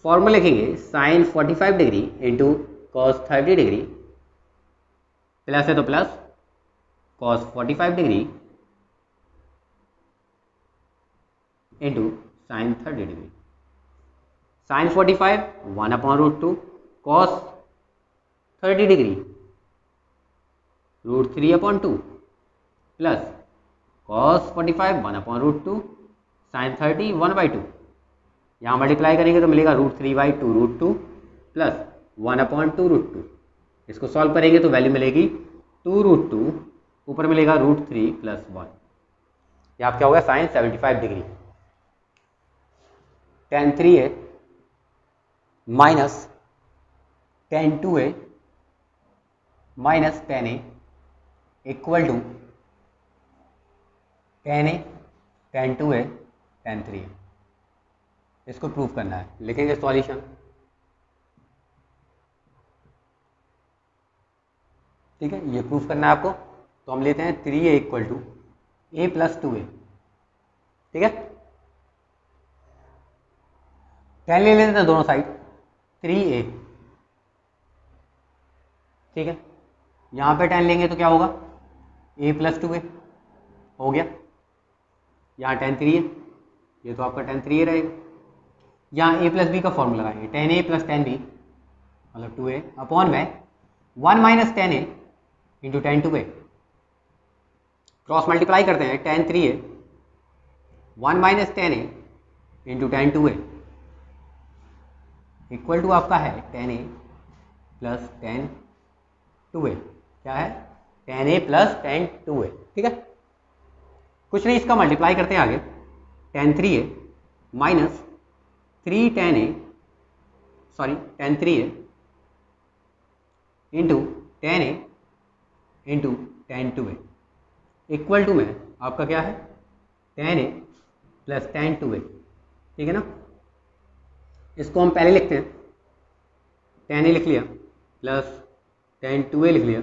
Formula लिखेंगे sine 45 degree into cos 30 degree, plus है तो plus cos 45 degree into sine 30 degree. Sine 45 1 upon root 2, cos 30 degree root 3 upon 2, plus cos 45 1 upon root 2 sine 30 1/2। यहाँ मल्टीप्लाई करेंगे तो मिलेगा root 3/2 root 2 plus 1 upon 2 root 2। इसको सॉल्व करेंगे तो वैल्यू मिलेगी 2 रूट 2, ऊपर मिलेगा रूट 3 प्लस 1। यहाँ क्या होगा? Sine 75 degree. tan 3a minus tan 2a minus tan a equal to tan a tan 2a tan 3a। इसको प्रूव करना है, लिखेंगे सॉल्यूशन। ठीक है, ये प्रूफ करना है आपको, तो हम लेते हैं 3a equal to a plus 2a। ठीक है, tan ले लेते हैं दोनों साइड 3a। ठीक है, यहाँ पे tan लेंगे तो क्या होगा? a प्लस 2a हो गया। यहाँ tan 3 है, ये तो आपका tan 3a रहेगा। यहाँ a प्लस बी का फॉर्मूला लगाएंगे, tan a plus tan b मतलब 2a अपॉन में 1 minus tan a into tan 2a। Cross multiply करते हैं, tan 3a 1 minus tan a into tan 2a equal to आपका है tan a plus tan 2a। क्या है? tan a plus tan 2a। ठीक है, कुछ नहीं, इसका मल्टीप्लाई करते हैं आगे। tan 3a minus 3 tan a sorry tan 3a into tan a into tan 2a equal to में आपका क्या है? tan a plus tan 2a। ठीक है ना, इसको हम पहले लिखते हैं, tan a लिख लिया प्लस tan 2a लिख लिया।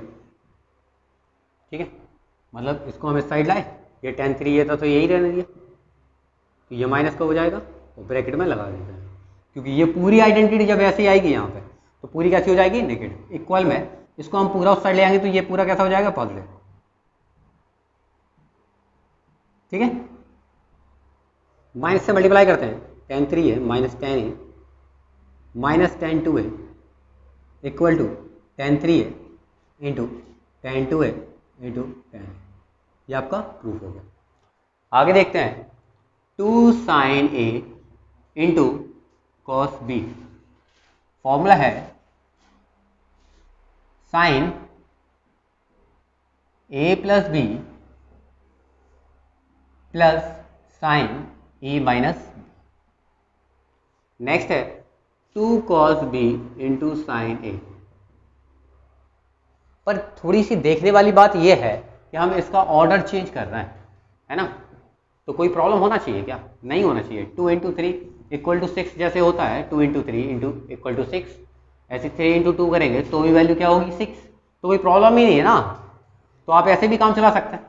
ठीक है, मतलब इसको हम इस साइड लाए, ये tan 3a था तो यही रहने दिया, तो ये माइनस का हो जाएगा और ब्रैकेट में लगा देते हैं, क्योंकि ये पूरी आइडेंटिटी जब ऐसे ही आएगी यहाँ पे तो पूरी कैसी हो जाएगी? नेगेटिव। इक्वल में इसको हम पूरा उस साइड ले आएंगे तो ये पूरा कैसा हो जाएगा? पॉजिटिव। ठीक है, माइनस से मल्टीप्लाई करते हैं, tan 3a minus tan a minus tan 2a equal to tan 3a into tan 2a into tan। ये आपका प्रूफ हो गया। आगे देखते हैं 2 sign A into cos B. Formula है साइन ए प्लस बी प्लस साइन ए माइनस बी। नेक्स्ट है 2 कॉस बी इंटू साइन ए। पर थोड़ी सी देखने वाली बात यह है कि हम इसका ऑर्डर चेंज कर रहे हैं, है ना? तो कोई प्रॉब्लम होना चाहिए क्या? नहीं होना चाहिए। 2 इंटू 3 इक्वल टू 6 जैसे होता है, 2 इंटू 3 इंटू इक्वल टू 6, ऐसे 3 इंटू 2 करेंगे तो भी वैल्यू क्या होगी 6। तो कोई प्रॉब्लम ही नहीं है ना। तो आप ऐसे भी काम चला सकते हैं,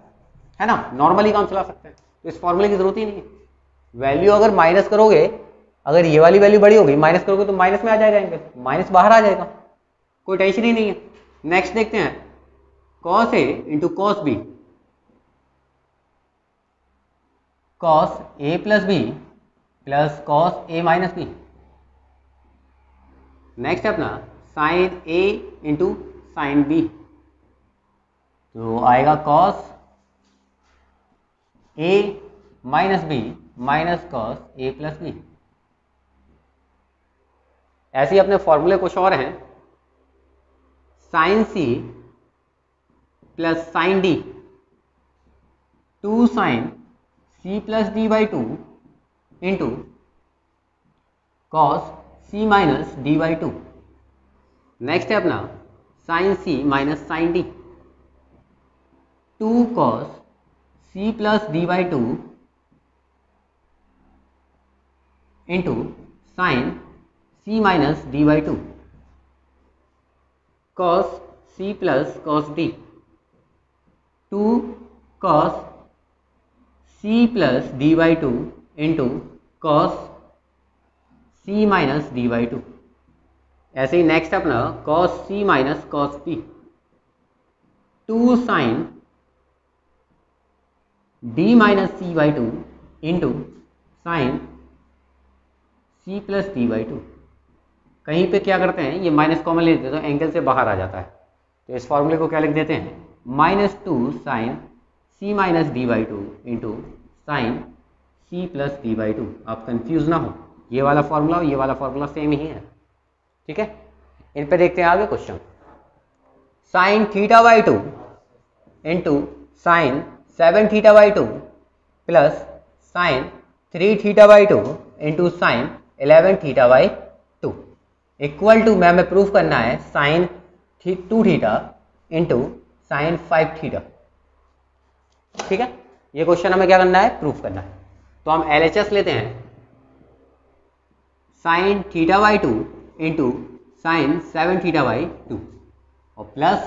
है ना? नॉर्मली काम चला सकते हैं, तो इस फॉर्मूले की जरूरत ही नहीं है। वैल्यू अगर माइनस करोगे, अगर ये वाली वैल्यू बड़ी होगी माइनस करोगे तो माइनस में आ जाएगा, माइनस बाहर आ जाएगा, कोई टेंशन ही नहीं है। नेक्स्ट देखते हैं cos A into cos B, cos A plus B plus cos A minus B. Next है अपना sine A into sine B, तो आएगा cos A minus B minus cos A plus B. ऐसे ही अपने फॉर्मूले कुछ और हैं, sine C plus sine D, 2 sine C plus D by 2 into cos C minus D by 2। Next है अपना sine C minus sign D, 2 cos C plus D by 2 into sine C minus D by 2, cos C plus cos D, 2 cos C plus D by 2 into cos C minus D by 2। ऐसे ही नेक्स्ट अपना cos C minus cos B, 2 sine D minus C by 2 into sine C plus D by 2। कहीं पे क्या करते हैं, ये माइनस कॉमन ले लेते हैं तो एंगल से बाहर आ जाता है, तो इस फॉर्मूले को क्या लिख देते हैं, -2 sine C minus D by 2 into sine C plus D by 2। आप कंफ्यूज ना हो, ये वाला फॉर्मूला और ये वाला फॉर्मूला सेम ही है, ठीक है? इन पे देखते हैं आगे question. Sine theta by 2 into sine 7 theta by 2 plus sine 3 theta by 2 into sine 11 theta by 2 equal to, मैं प्रूफ करना है sine 2 theta into sine 5 theta, ठीक है? ये क्वेश्चन हमें क्या करना है, प्रूफ करना है। तो हम LHS लेते हैं, sign theta by 2 into sine 7 theta by 2 और plus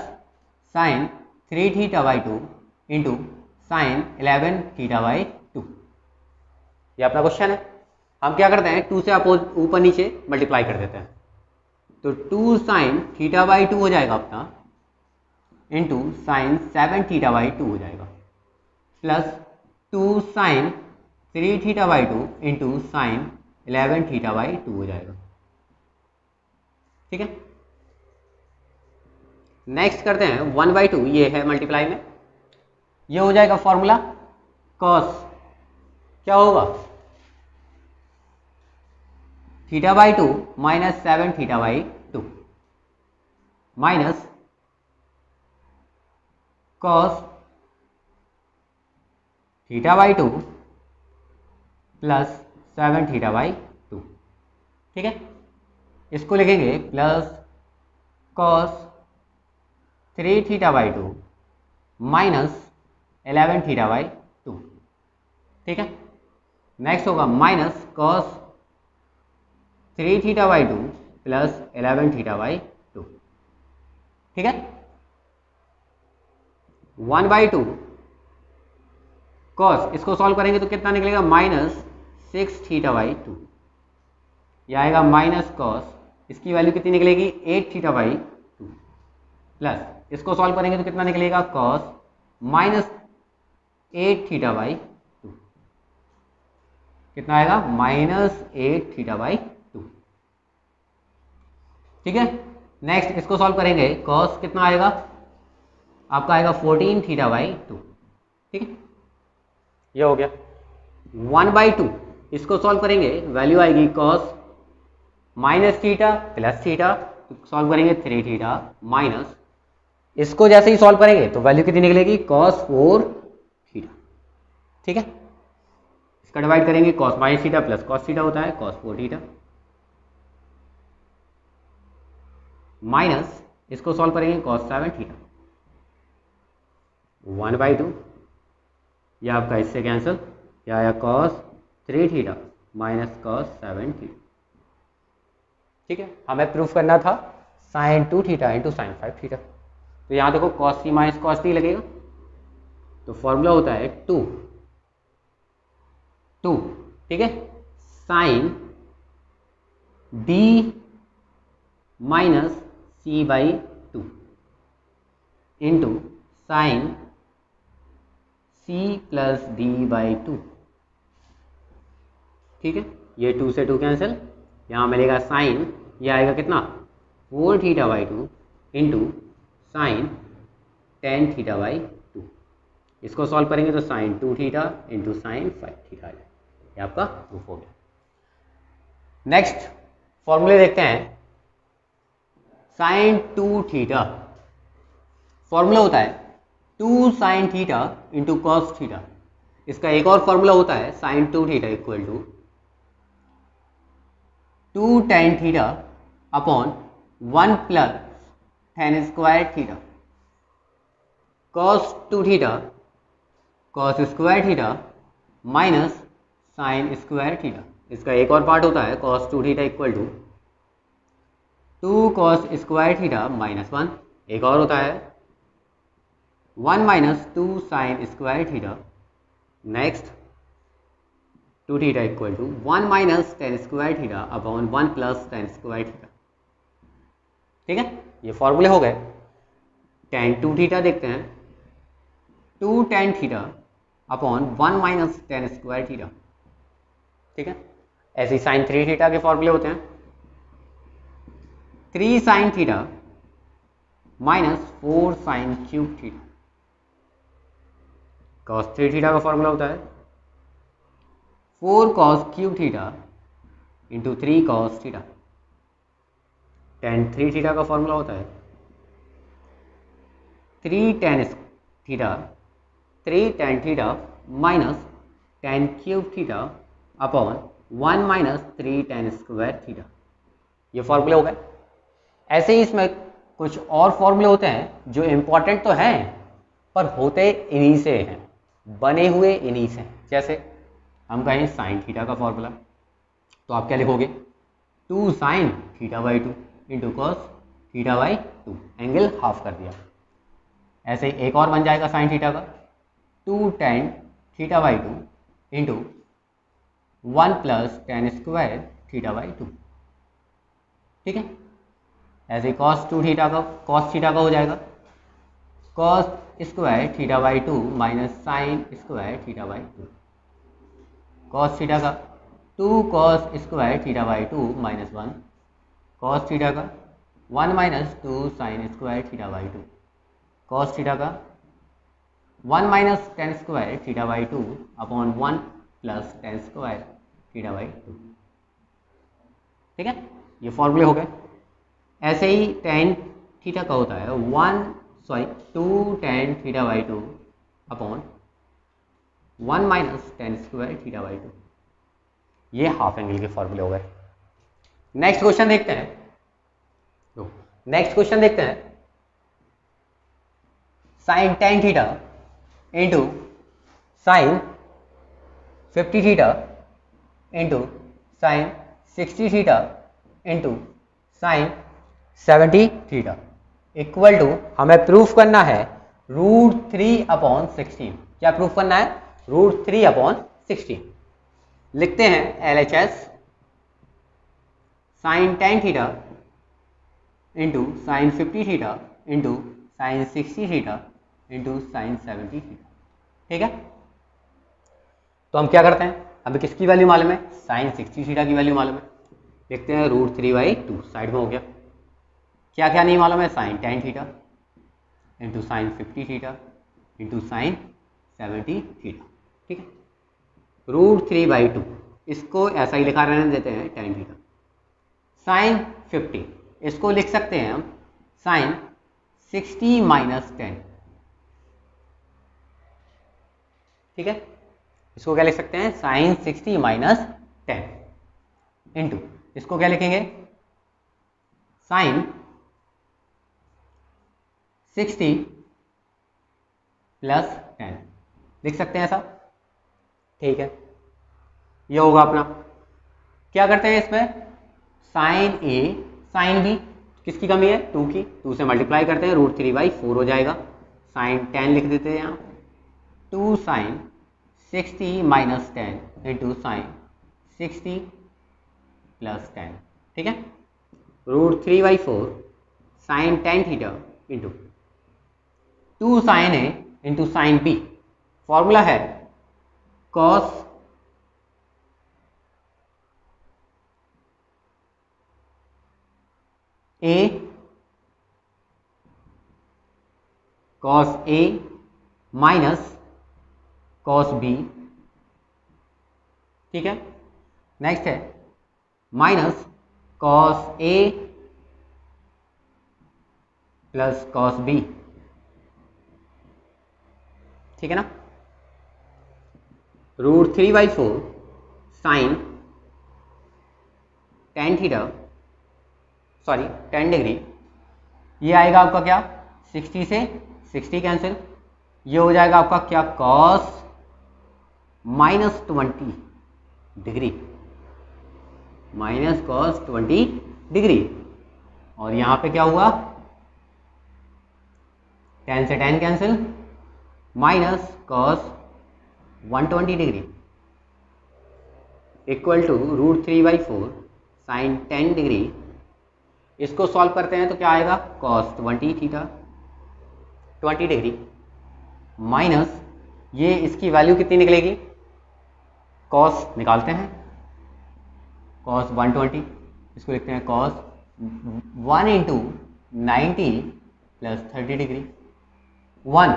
sine 3 theta by 2 into sine 11 theta by 2। ये अपना क्वेश्चन है। हम क्या करते हैं, 2 से ऊपर नीचे मल्टीप्लाई कर देते हैं, तो 2 साइन थीटा बाई 2 हो जाएगा अपना इंटू साइन 7 थीटा बाई 2 हो जाएगा, plus 2 sine 3 theta by 2 into sine 11 theta by 2 हो जाएगा, ठीक है? नेक्स्ट करते हैं 1/2, ये है मल्टीप्लाई में, ये हो जाएगा फॉर्मूला कॉस, क्या होगा, theta by 2 minus 7 theta by 2 minus cos theta by 2 plus 7 theta by 2, ठीक है? इसको लिखेंगे plus cos 3 theta by 2 minus 11 theta by 2, ठीक है? नेक्स्ट होगा minus cos 3 theta by 2 plus 11 theta by 2, ठीक है? 1/2 कॉस, इसको सॉल्व करेंगे तो कितना निकलेगा, -6 थीटा बाई 2। यह आएगा माइनस कॉस, इसकी वैल्यू कितनी निकलेगी, 8 थीटा बाई 2 प्लस इसको सॉल्व करेंगे तो कितना निकलेगा, कॉस -8 थीटा बाई 2। कितना आएगा, -8 थीटा बाई 2, ठीक है? नेक्स्ट इसको सॉल्व करेंगे, कॉस कितना आएगा आपका, आएगा 14 थीटा बाई 2, ठीक है? ये हो गया। 1/2 इसको सॉल्व करेंगे, वैल्यू आएगी cos minus theta plus theta, solve करेंगे 3 थीटा माइनस, इसको जैसे ही सॉल्व करेंगे तो वैल्यू कितनी निकलेगी कॉस 4 थीटा। ठीक है, इसका डिवाइड करेंगे, cos minus theta plus cos theta होता है कॉस 4 थीटा, माइनस इसको सॉल्व करेंगे कॉस 7 थीटा, 1/2 यह आपका इससे कैंसिल, यह आया cos 3 theta minus cos 7 theta. ठीक है, हमें प्रूफ करना था sine 2 theta into sine 5 theta. तो यहाँ देखो cos C minus cos T लगेगा, तो फॉर्मूला होता है 2, ठीक है, sine D minus C by 2 into sine C plus D by 2। ठीक है, ये 2 से 2 कैंसिल, यहाँ मिलेगा साइन, ये आएगा कितना 4 theta by 2 into sine 10 theta by 2। इसको सॉल्व करेंगे तो sine 2 theta into sine 5 theta आ जाएगा। ये आपका प्रूफ हो गया। नेक्स्ट फॉर्मूले देखते हैं, साइन 2 थीटा, फॉर्मूला होता है 2 sine theta into cos theta. इसका एक और फॉर्मूला होता है sine 2 theta equal to 2 tan theta upon 1 plus tan square theta, cos 2 theta cos square theta minus sine square theta. इसका एक और पार्ट होता है cos 2 theta equal to 2 cos square theta minus 1, एक और होता है 1 minus 2 sine square theta. Next 2 theta equal to 1 minus tan square theta upon 1 plus tan square theta. ठीक है, ये फॉर्मूले हो गए। tan 2 थीटा देखते हैं, 2 tan theta upon 1 minus tan square theta. ठीक है, ऐसे ही साइन 3 थीटा के फॉर्मूले होते हैं 3 sine theta minus 4 sine cube theta. cos 3 theta का फॉर्मूला होता है 4 cos cube theta into 3 cos theta. tan 3 theta का फॉर्मूला होता है 3 tan theta minus tan cube theta upon 1 minus 3 tan square theta. ये फॉर्मूले हो गए। ऐसे ही इसमें कुछ और फॉर्मूले होते हैं जो इम्पोर्टेंट तो हैं पर होते इन्हीं से हैं, बने हुए इन्हीं से। जैसे हम कहें साइन थीटा का फॉर्मूला, तो आप क्या लिखोगे 2 sine theta by 2 into cos theta by 2, angle half कर दिया। ऐसे ही एक और बन जाएगा साइन थीटा का 2 tan theta by 2 into 1 plus tan square theta by 2। ठीक है, ऐसे ही cos 2 थीटा का cos थीटा का हो जाएगा cos square theta by 2 minus sine square theta by 2। cos theta का 2 cos square theta by 2 minus 1, cos theta का 1 minus 2 sine square theta by 2, cos theta का 1 minus tan square theta by 2 upon 1 plus tan square theta by 2। ठीक है, ये फॉर्मूले हो गए। ऐसे ही tan थीटा का होता है 2 tan theta by 2 upon 1 minus tan square theta by 2। ये हाफ एंगल के फॉर्मूले हो गए। नेक्स्ट क्वेश्चन देखते हैं। नेक्स्ट क्वेश्चन देखते हैं, sine tan theta into sine 50 theta into sine 60 theta into sine 70 theta equal to, हमें प्रूफ करना है √3 अपॉन 16। क्या प्रूफ करना है √3 अपॉन 16। लिखते हैं LHS sine tan theta into sine 50 theta into sine 60 theta into sine 70 theta. ठीक है, तो हम क्या करते हैं, हमें किसकी वैल्यू मालूम है, साइन 60 थीटा की वैल्यू मालूम है। लिखते हैं √3/2, साइड में हो गया। क्या क्या नहीं मालूम है, sine tan theta into sine 50 theta into sine 70 theta. ठीक है, √3/2, इसको ऐसा ही लिखा रहने देते हैं tan थीटा। sin 50, इसको लिख सकते हैं हम sin 60 माइनस 10, ठीक है। इसको क्या लिख सकते हैं, sin 60 माइनस 10 इंटू, इसको क्या लिखेंगे, sin 60 प्लस 10 लिख सकते हैं ऐसा, ठीक है। ये होगा अपना, क्या करते हैं इसमें, sin A sin B, किसकी कमी है, 2 की, 2 से मल्टीप्लाई करते हैं, √3/4 हो जाएगा, sin 10 लिख देते हैं यहाँ, 2 sin 60 minus 10 into sin 60 plus 10, ठीक है। √3/4 sin tan theta into 2 sin A into sin B, formula है cos A minus cos B, ठीक है। नेक्स्ट है minus cos A plus cos B, ठीक है ना। √3/4 sin tan theta, sorry tan degree, ये आएगा आपका क्या, 60 से 60 कैंसिल, ये हो जाएगा आपका क्या, cos minus 20 degree, minus cos 20 degree, और यहाँ पे क्या हुआ, tan से tan cancel, minus cos 120 degree equal to √3/4 sin 10 degree. इसको सॉल्व करते हैं तो क्या आएगा, cos 20 थीटा 20 डिग्री माइनस, ये इसकी वैल्यू कितनी निकलेगी, cos निकालते हैं, cos 120, इसको लिखते हैं cos 1 into 90 plus 30 degree, 1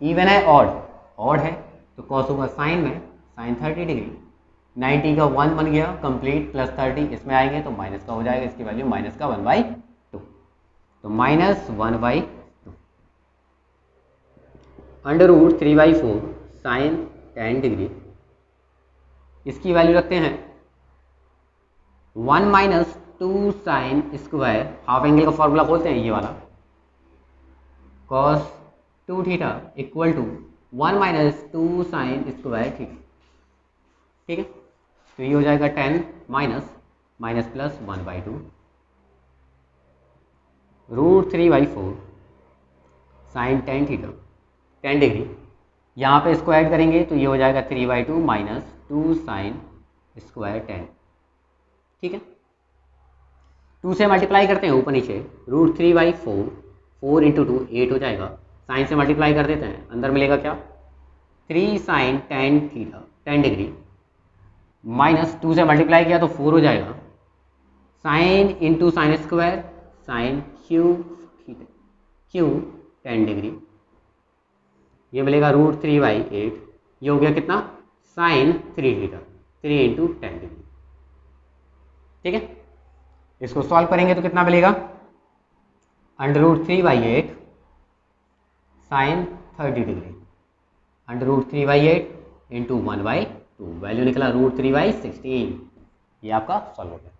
even है ऑड है तो cos होगा साइन में, sin 30 डिग्री, 90 का 1 बन गया कंप्लीट, प्लस 30 इसमें आएंगे तो माइनस का हो जाएगा, इसकी वैल्यू माइनस का 1/2, तो माइनस 1/2 √3/4 sin 10 डिग्री, इसकी वैल्यू रखते हैं 1 minus 2 sin square, half angle का फॉर्मूला खोलते हैं ये वाला, cos 2 theta equal to 1 minus 2 sin square theta, ठीक है। तो ये हो जाएगा 10 minus plus 1/2 √3/4 sin 10 theta 10 degree, यहाँ पे इसको ऐड करेंगे तो ये हो जाएगा 3/2 माइनस 2 sin स्क्वायर 10, ठीक है। 2 से मल्टीप्लाई करते हैं ऊपर नीचे, √3/4 4 इंटू 2 8 हो जाएगा, साइन से मल्टीप्लाई कर देते हैं, अंदर मिलेगा क्या, 3 sin 10 थीटा 10 डिग्री माइनस 2 से मल्टीप्लाई किया तो 4 हो जाएगा, sine into sine square sine theta Q 10 degree, ये मिलेगा √3/8, ये हो गया कितना, साइन 3 थीटा 3 इंटू 10 डिग्री, ठीक है। इसको सॉल्व करेंगे तो कितना मिलेगा, √3/8 साइन 30 डिग्री, √3/8 इंटू 1/2, वैल्यू निकला √3/16, ये आपका सॉल्व हो गया।